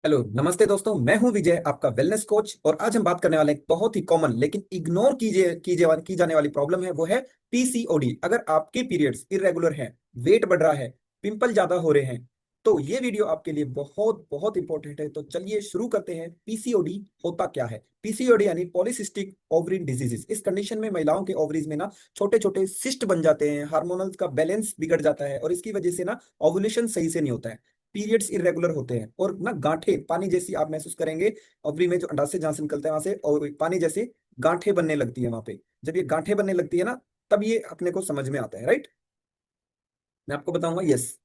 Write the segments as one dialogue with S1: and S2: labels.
S1: Hello नमस्ते दोस्तों, मैं हूं विजय, आपका वेलनेस कोच। और आज हम बात करने वाले हैं एक बहुत ही कॉमन लेकिन इग्नोर की जाने वाली प्रॉब्लम है, वो है पीसीओडी। अगर आपके पीरियड्स इरेगुलर हैं, वेट बढ़ रहा है, पिंपल ज्यादा हो रहे हैं, तो ये वीडियो आपके लिए बहुत बहुत इंपॉर्टेंट है। तो चलिए शुरू करते हैं। पीसीओडी होता क्या है? पीसीओडी यानी पॉलिसिस्टिक ओवरीन डिजीजेस। इस कंडीशन में महिलाओं के ओवरीज में ना छोटे छोटे सिस्ट बन जाते हैं, हार्मोनल का बैलेंस बिगड़ जाता है और इसकी वजह से ना ओवुलेशन सही से नहीं होता है, पीरियड्स इरेगुलर होते हैं और ना गांठें पानी जैसी आप महसूस करेंगे। ओवरी में जो अंडाशय जहां से निकलता है वहां से और पानी जैसे गांठें बनने लगती है वहां पे। जब ये गांठें बनने लगती है ना, तब ये अपने को समझ में आता है, राइट? मैं आपको बताऊंगा। यस,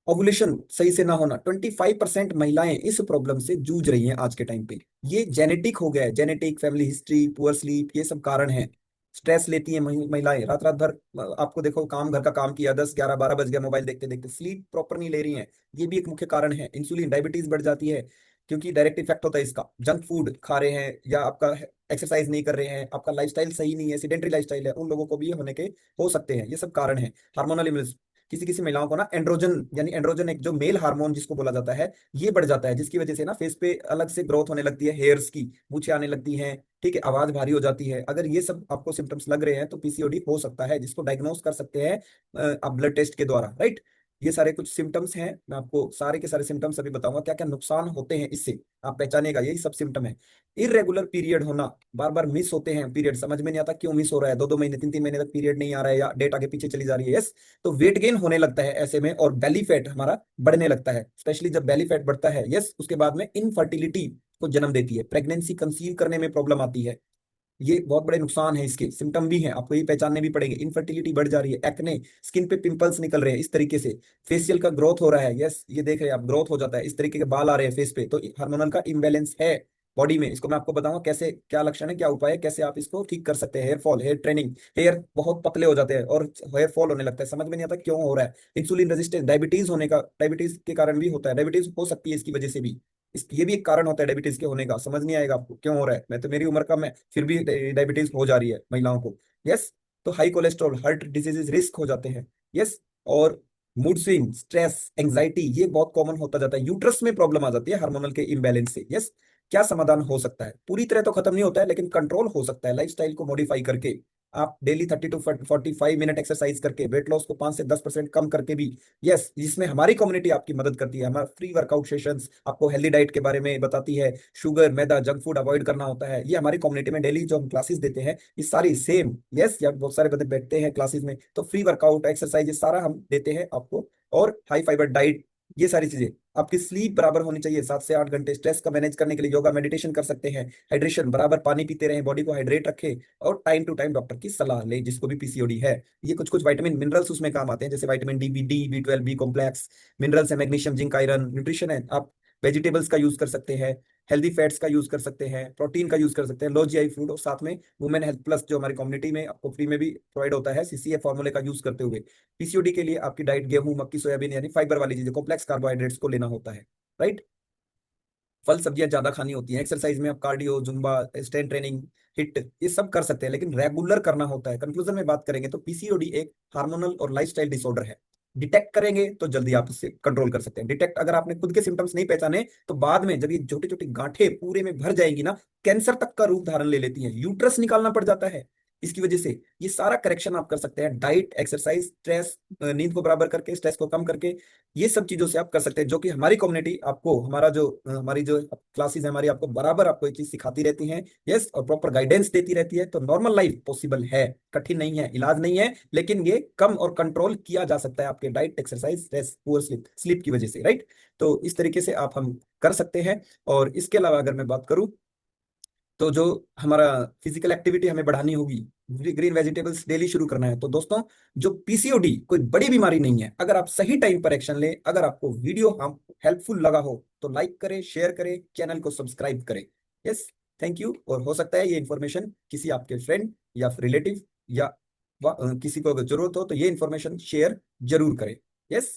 S1: ओवुलेशन सही से ना होना, 25% महिलाएं इस प्रॉब्लम से जूझ रही हैं आज के टाइम पे। ये जेनेटिक हो गया है, genetic, family history, poor sleep, ये सब कारण है। स्ट्रेस लेती हैं महिलाएं, रात रात भर आपको देखो, काम, घर का काम किया, 10 11 12 बज गया, मोबाइल देखते देखते स्लीप प्रॉपर नहीं ले रही हैं। ये भी एक मुख्य कारण है। इंसुलिन, डायबिटीज बढ़ जाती है, क्योंकि डायरेक्ट इफेक्ट होता है इसका। जंक फूड खा रहे हैं या आपका एक्सरसाइज नहीं कर रहे हैं, आपका लाइफस्टाइल सही नहीं है, सीडेंटरी लाइफस्टाइल है, उन लोगों को भी ये होने के हो सकते हैं। ये सब कारण है। हार्मोनल, किसी किसी महिलाओं को ना एंड्रोजन, यानी एंड्रोजन एक जो मेल हार्मोन जिसको बोला जाता है, ये बढ़ जाता है, जिसकी वजह से ना फेस पे अलग से ग्रोथ होने लगती है, हेयर्स की मूछें आने लगती हैं, ठीक है, आवाज भारी हो जाती है। अगर ये सब आपको सिम्टम्स लग रहे हैं तो पीसीओडी हो सकता है, जिसको डायग्नोस कर सकते हैं आप ब्लड टेस्ट के द्वारा, राइट? ये सारे कुछ सिम्टम्स हैं, मैं आपको सारे के सारे सिम्टम्स अभी बताऊंगा, क्या क्या नुकसान होते हैं इससे, आप पहचानेगा। यही सब सिम्टम है। इरेगुलर पीरियड होना, बार बार मिस होते हैं पीरियड, समझ में नहीं आता क्यों मिस हो रहा है, 2 2 महीने 3 3 महीने तक पीरियड नहीं आ रहा है या डेट आगे पीछे चली जा रही है। यस, तो वेट गेन होने लगता है ऐसे में, और बेली फैट हमारा बढ़ने लगता है। स्पेशली जब बेली फैट बढ़ता है, यस, उसके बाद में इनफर्टिलिटी को जन्म देती है, प्रेगनेंसी कंसीव करने में प्रॉब्लम आती है। ये बहुत बड़े नुकसान है, इसके सिम्टम भी हैं, आपको ये पहचानने भी पड़ेंगे। इनफर्टिलिटी बढ़ जा रही है, एक्ने, स्किन पे पिंपल्स निकल रहे हैं इस तरीके से, फेशियल का ग्रोथ हो रहा है, यस, ये देख रहे हैं आप, ग्रोथ हो जाता है, इस तरीके के बाल आ रहे हैं फेस पे, तो हार्मोनल का इम्बेलेंस है बॉडी में। इसको मैं आपको बताऊंगा कैसे, क्या लक्षण है, क्या उपाय है, कैसे आप इसको ठीक कर सकते हैं। Hair fall, hair training, hair बहुत पतले हो जाते हैं और हेयर फॉल होने लगता है, समझ में नहीं आता क्यों हो रहा है। इंसुलिन रेजिस्टेंस, डायबिटीज होने का, डायबिटीज के कारण भी होता है, डायबिटीज हो सकती है इसकी वजह से भी। ये भी एक कारण होता है डायबिटीज के होने का, समझ नहीं आएगा आपको क्यों हो रहा है। मैं तो, मेरी उम्र कम है फिर भी डायबिटीज हो जा रही है महिलाओं को। यस, तो high cholesterol, heart diseases risk हो जाते हैं। यस, और मूड स्विंग, स्ट्रेस, एंग्जाइटी, ये बहुत कॉमन होता जाता है। यूट्रस में प्रॉब्लम आ जाती है हार्मोनल के इम्बैलेंस से। यस, क्या समाधान हो सकता है? पूरी तरह तो खत्म नहीं होता है, लेकिन कंट्रोल हो सकता है लाइफस्टाइल को मॉडिफाई करके। आप डेली 30 to 45 मिनट एक्सरसाइज करके, वेट लॉस को 5 से 10% कम करके भी। यस, जिसमें हमारी कम्युनिटी आपकी मदद करती है। हमारा फ्री वर्कआउट सेशंस आपको हेल्दी डाइट के बारे में बताती है, शुगर, मैदा, जंक फूड अवॉइड करना होता है। ये हमारी कम्युनिटी में डेली जो हम क्लासेस देते हैं, ये सारी सेम। यस, या बहुत सारे बंदे बैठते हैं क्लासेस में, तो फ्री वर्कआउट, एक्सरसाइज, ये सारा हम देते हैं आपको। और हाई फाइबर डाइट, ये सारी चीजें। आपकी स्लीप बराबर होनी चाहिए, 7 से 8 घंटे। स्ट्रेस का मैनेज करने के लिए योगा, मेडिटेशन कर सकते हैं। हाइड्रेशन, बराबर पानी पीते रहें, बॉडी को हाइड्रेट रखें। और टाइम टू टाइम डॉक्टर की सलाह लें, जिसको भी पीसीओडी है। ये कुछ कुछ विटामिन मिनरल्स उसमें काम आते हैं, जैसे vitamin D, B 12, B complex, minerals है, मैग्नीशियम, जिंक, आयरन। न्यूट्रिशन है, आप वेजिटेबल्स का यूज कर सकते हैं, हेल्दी फैट्स का यूज कर सकते हैं, प्रोटीन का यूज कर सकते हैं, लो जीआई फूड, और साथ में वुमेन हेल्थ प्लस जो हमारी कम्युनिटी में आपको फ्री में भी प्रोवाइड होता है, सीसीए फॉर्मूले का यूज करते हुए। पीसीओडी के लिए आपकी डाइट गेहूं, मक्की, सोयाबीन, यानी फाइबर वाली चीजें, कॉम्प्लेक्स कार्बोहाइड्रेट्स को लेना होता है, राइट? फल सब्जियां ज्यादा खानी होती हैं। एक्सरसाइज में आप cardio, Zumba, strength training, hit, ये सब कर सकते हैं, लेकिन रेगुलर करना होता है। कंक्लूजन में बात करेंगे तो पीसीओडी एक हार्मोनल और लाइफस्टाइल डिसऑर्डर है। डिटेक्ट करेंगे तो जल्दी आप इससे कंट्रोल कर सकते हैं। डिटेक्ट, अगर आपने खुद के सिम्टम्स नहीं पहचाने, तो बाद में जब ये छोटी छोटी गांठें पूरे में भर जाएंगी ना, कैंसर तक का रूप धारण ले लेती हैं, यूट्रस निकालना पड़ जाता है। इसकी वजह से ये सारा करेक्शन आप कर सकते हैं, डाइट, एक्सरसाइज, स्ट्रेस, नींद को बराबर करके, स्ट्रेस को कम करके। ये सब चीजों से आप कर सकते हैं, जो कि हमारी कम्युनिटी आपको, हमारा जो हमारी जो क्लासेस है हमारी, आपको बराबर आपको ये चीज सिखाती रहती हैं। यस, और प्रॉपर गाइडेंस देती रहती है। तो नॉर्मल लाइफ पॉसिबल है, कठिन नहीं है, इलाज नहीं है, लेकिन ये कम और कंट्रोल किया जा सकता है आपके diet, exercise, stress, poor sleep, sleep की वजह से, राइट? तो इस तरीके से आप हम कर सकते हैं। और इसके अलावा अगर मैं बात करूं, तो जो हमारा फिजिकल एक्टिविटी हमें बढ़ानी होगी, ग्रीन वेजिटेबल्स डेली शुरू करना है। तो दोस्तों, जो पीसीओडी कोई बड़ी बीमारी नहीं है, अगर आप सही टाइम पर एक्शन लें। अगर आपको वीडियो हम हेल्पफुल लगा हो तो लाइक करें, शेयर करें, चैनल को सब्सक्राइब करें। Yes, thank you. और हो सकता है ये इन्फॉर्मेशन किसी आपके फ्रेंड या रिलेटिव या किसी को अगर जरूरत हो तो ये इन्फॉर्मेशन शेयर जरूर करें। यस।